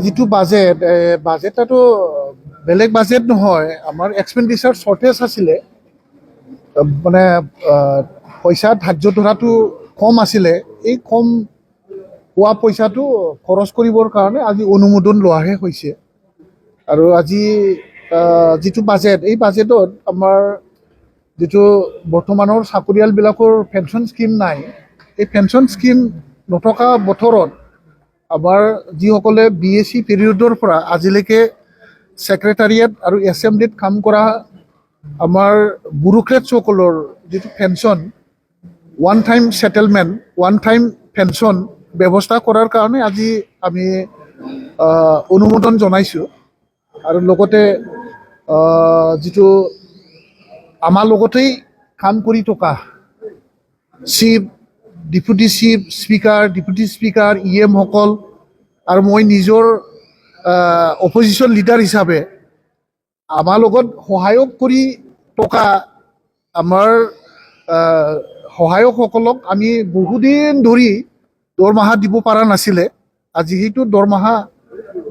যিটো বাজেটটো বেলেগ বাজেট নহয়, আমাৰ এক্সপেণ্ডিচাৰ শ্বৰ্টেজ আছিলে, মানে পইচা ধাৰ্য ধৰাটো কম আছিলে। এই কম হোৱা পইচাটো খৰচ কৰিবৰ কাৰণে আজি অনুমোদন লোৱাহে হৈছে। আৰু আজি যিটো বাজেট, এই বাজেটত আমাৰ যিটো বৰ্তমানৰ চাকৰিয়ালবিলাকৰ পেঞ্চন স্কিম নাই, এই পেঞ্চন স্কিম নথকা বতৰত আমাৰ যিসকলে BSc পিৰিয়ডৰ পৰা আজিলৈকে ছেক্ৰেটাৰিয়েট আৰু এছেম্বলিত কাম কৰা আমাৰ ব্যুৰ'ক্ৰেটসকলৰ যিটো pension, one time settlement, one time pension ব্যৱস্থা কৰাৰ কাৰণে আজি আমি অনুমোদন জনাইছোঁ। আৰু লগতে যিটো আমাৰ লগতেই কাম কৰি থকা chief, deputy chief speaker, deputy speaker, EM সকল, আৰু মই নিজৰ অপজিশ্যন লিডাৰ হিচাপে আমাৰ লগত সহায়ক কৰি থকা আমাৰ সহায়কসকলক আমি বহুদিন ধৰি দৰমহা দিব পৰা নাছিলে। আজি সেইটো দৰমহা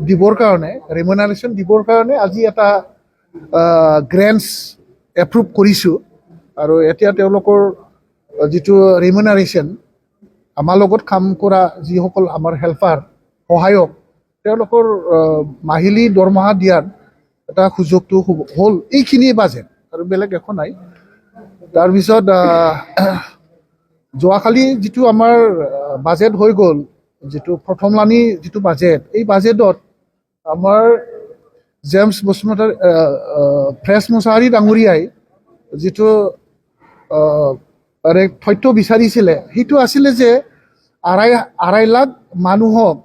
দিবৰ কাৰণে, ৰেমুনাৰেশ্যন দিবৰ কাৰণে আজি এটা গ্ৰেণ্টছ এপ্ৰুভ কৰিছোঁ। আৰু এতিয়া তেওঁলোকৰ যিটো ৰেমুনাৰেশ্যন, আমাৰ লগত কাম কৰা যিসকল আমাৰ হেল্পাৰ, সহায়ক, তেওঁলোকৰ মাহিলী দৰমহা দিয়াৰ এটা সুযোগটো হ'ল। এইখিনিয়ে বাজেট, আৰু বেলেগ একো নাই। তাৰপিছত যোৱাকালি যিটো আমাৰ বাজেট হৈ গ'ল, যিটো প্ৰথমলানি যিটো বাজেট, এই বাজেটত আমাৰ জেমছ বসুমতাৰী, ফ্ৰেছ মুছাহাৰী ডাঙৰীয়াই যিটো তথ্য বিচাৰিছিলে, সেইটো আছিলে যে আঢ়াই লাখ মানুহক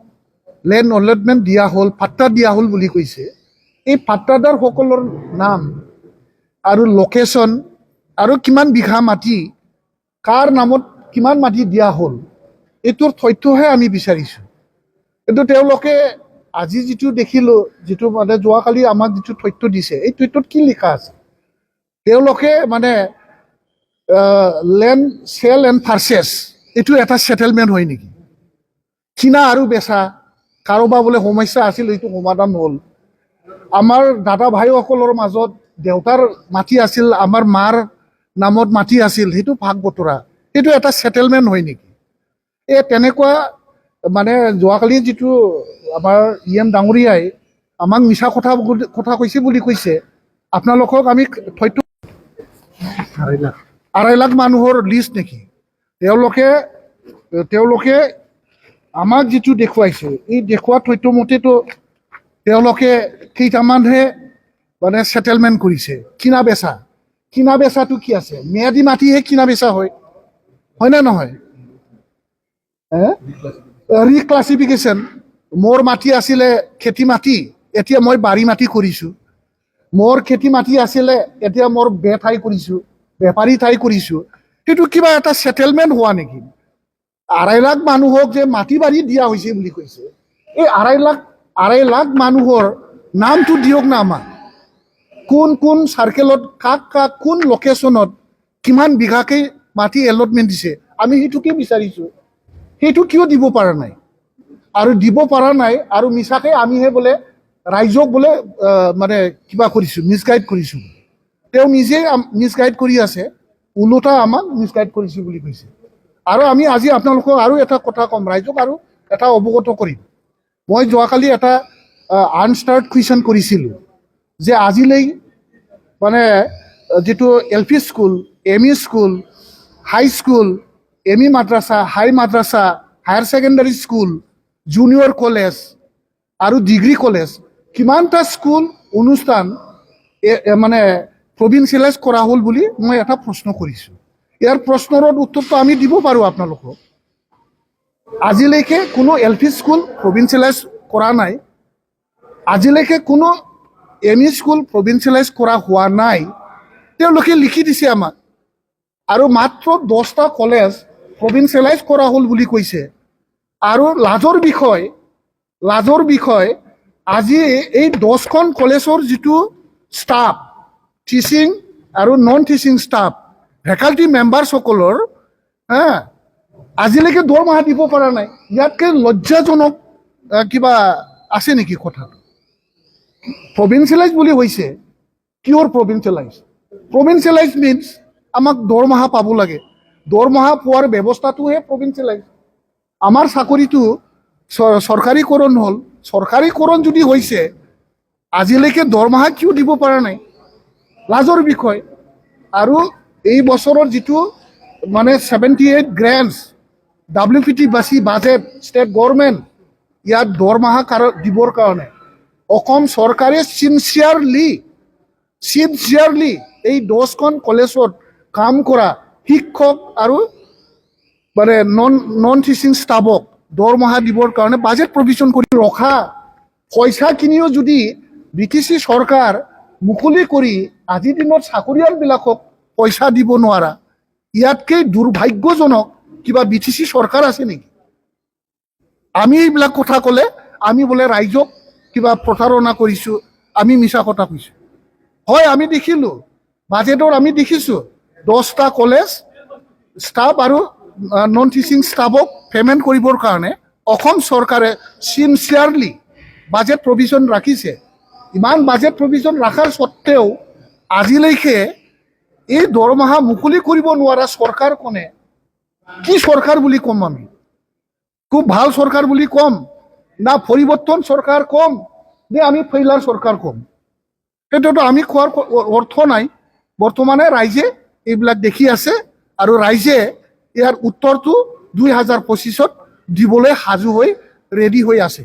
লেণ্ড অলটমেণ্ট দিয়া হ'ল, পাট্টা দিয়া হ'ল বুলি কৈছে। এই পাট্টাদাৰসকলৰ নাম আৰু লোকেশ্যন আৰু কিমান বিঘা মাটি, কাৰ নামত কিমান মাটি দিয়া হ'ল, এইটোৰ তথ্যহে আমি বিচাৰিছোঁ। কিন্তু তেওঁলোকে আজি যিটো দেখিলোঁ, যিটো মানে যোৱাকালি আমাক যিটো তথ্য দিছে, এই তথ্যত কি লিখা আছে? তেওঁলোকে মানে লেণ্ড চেল এণ্ড পাৰ্চেছ, এইটো এটা ছেটেলমেণ্ট হয় নেকি? কিনা আৰু বেচা, কাৰোবাৰ বোলে সমস্যা আছিল, এইটো সমাধান হ'ল। আমাৰ দাদা ভাইসকলৰ মাজত দেউতাৰ মাটি আছিল, আমাৰ মাৰ নামত মাটি আছিল, সেইটো ভাগ বতৰা, সেইটো এটা ছেটেলমেণ্ট হয় নেকি? তেনেকুৱা মানে যোৱাকালি যিটো আমাৰ EM ডাঙৰীয়াই আমাক মিছা কথা কৈছে বুলি কৈছে। আপোনালোকক আমি তথ্য, আঢ়াই লাখ মানুহৰ লিষ্ট নেকি? তেওঁলোকে আমাক যিটো দেখুৱাইছে, এই দেখুওৱা তথ্য মতেতো তেওঁলোকে কেইটামানহে মানে ছেটেলমেণ্ট কৰিছে। কিনা বেচাটো কি আছে? ম্যাদী মাটিহে কিনা বেচা হয়নে নহয়? ৰিক্লাছিফিকেশ্যন, মোৰ মাটি আছিলে খেতি মাটি, এতিয়া মই বাৰী মাটি কৰিছোঁ। মোৰ খেতি মাটি আছিলে, এতিয়া মোৰ ঠাই কৰিছোঁ, বেপাৰী ঠাই কৰিছোঁ। সেইটো কিবা এটা ছেটেলমেণ্ট হোৱা নেকি? আঢ়াই লাখ মানুহক যে মাটি বাৰী দিয়া হৈছে বুলি কৈছে, এই আঢ়াই লাখ মানুহৰ নামটো দিয়ক না আমাক। কোন কোন চাৰ্কেলত, কাক কোন লোকেশ্যনত কিমান বিঘাকে মাটি এলটমেণ্ট দিছে, আমি সেইটোকে বিচাৰিছোঁ। সেইটো কিয় দিব পৰা নাই? আৰু দিব পৰা নাই, আৰু মিছাকে আমিহে বোলে ৰাইজক বোলে মানে কিবা কৰিছোঁ, মিছগাইড কৰিছোঁ। তেওঁ নিজে মিছগাইড কৰি আছে, ওলোটা আমাক মিছগাইড কৰিছোঁ বুলি কৈছে। আৰু আমি আজি আপোনালোকক আৰু এটা কথা ক'ম, ৰাইজক আৰু এটা অৱগত কৰিম। মই যোৱাকালি এটা আনষ্টাৰ্ড কুৱেশ্যন কৰিছিলোঁ যে আজিলৈ মানে যিটো LP school, ME school, high school, ME মাদ্ৰাছা, হাই মাদ্ৰাছা, higher secondary school, junior college আৰু ডিগ্ৰী কলেজ, কিমানটা স্কুল অনুষ্ঠান মানে প্ৰভিন্সিয়েলাইজ কৰা হ'ল বুলি মই এটা প্ৰশ্ন কৰিছোঁ। ইয়াৰ প্ৰশ্নৰ উত্তৰটো আমি দিব পাৰোঁ আপোনালোকক। আজিলৈকে কোনো LP স্কুল প্ৰভিন্সিয়েলাইজ কৰা নাই, আজিলৈকে কোনো ME স্কুল প্ৰভিন্সিয়েলাইজ কৰা হোৱা নাই, তেওঁলোকে লিখি দিছে আমাক। আৰু মাত্ৰ 10টা কলেজ প্ৰভিন্সিয়েলাইজ কৰা হ'ল বুলি কৈছে। আৰু লাজৰ বিষয় আজি এই 10খন কলেজৰ যিটো ষ্টাফ, টিচিং আৰু নন টিচিং ষ্টাফ, ফেকাল্টি মেম্বাৰসকলৰ আজিলৈকে দৰমহা দিব পৰা নাই। ইয়াতকৈ লজ্জাজনক কিবা আছে নেকি কথাটো? প্ৰভিন্সিয়েলাইজ বুলি হৈছে, কিয়ৰ প্ৰভিন্সিয়েলাইজ? প্ৰভিন্সিয়েলাইজ মিনছ আমাক দৰমহা পাব লাগে, দৰমহা পোৱাৰ ব্যৱস্থাটোহে প্ৰভিন্সিয়েলাইজ। আমাৰ চাকৰিটো চৰকাৰীকৰণ হ'ল, চৰকাৰীকৰণ যদি হৈছে আজিলৈকে দৰমহা কিয় দিব পৰা নাই? লাজৰ বিষয়। আৰু এই বছৰৰ যিটো মানে 78 গ্ৰেণ্টছ WPT বাজেট ষ্টেট গভৰ্ণমেণ্ট, ইয়াত দৰমহা দিবৰ কাৰণে অসম চৰকাৰে চিনচিয়াৰলি এই 10খন কলেজত কাম কৰা শিক্ষক আৰু মানে নন টিচিং ষ্টাফক দৰমহা দিবৰ কাৰণে বাজেট প্ৰভিজন কৰি ৰখা পইচাখিনিও যদি BTC চৰকাৰ মুকলি কৰি আজিৰ দিনত চাকৰিয়ালবিলাকক পইচা দিব নোৱাৰা, ইয়াতকৈ দুৰ্ভাগ্যজনক কিবা BTC চৰকাৰ আছে নেকি? আমি এইবিলাক কথা ক'লে আমি বোলে ৰাইজক কিবা প্ৰতাৰণা কৰিছোঁ, আমি মিছা কথা কৈছোঁ। হয়, আমি দেখিলোঁ বাজেটৰ, আমি দেখিছোঁ 10টা কলেজ ষ্টাফ আৰু নন টিচিং ষ্টাফক পে'মেণ্ট কৰিবৰ কাৰণে অসম চৰকাৰে চিনচিয়াৰলি বাজেট প্ৰভিজন ৰাখিছে। ইমান বাজেট প্ৰভিজন ৰখাৰ স্বত্তেও আজিলৈকে এই দৰমহা মুকলি কৰিব নোৱাৰা চৰকাৰখনে কি চৰকাৰ বুলি ক'ম? আমি খুব ভাল চৰকাৰ বুলি ক'ম, না পৰিৱৰ্তন চৰকাৰ ক'ম, নে আমি ফেইলাৰ চৰকাৰ ক'ম? সেইটোতো আমি কোৱাৰ অৰ্থ নাই। বৰ্তমানে ৰাইজে এইবিলাক দেখি আছে আৰু ৰাইজে ইয়াৰ উত্তৰটো 2025ত দিবলৈ সাজু হৈ ৰেডি হৈ আছে।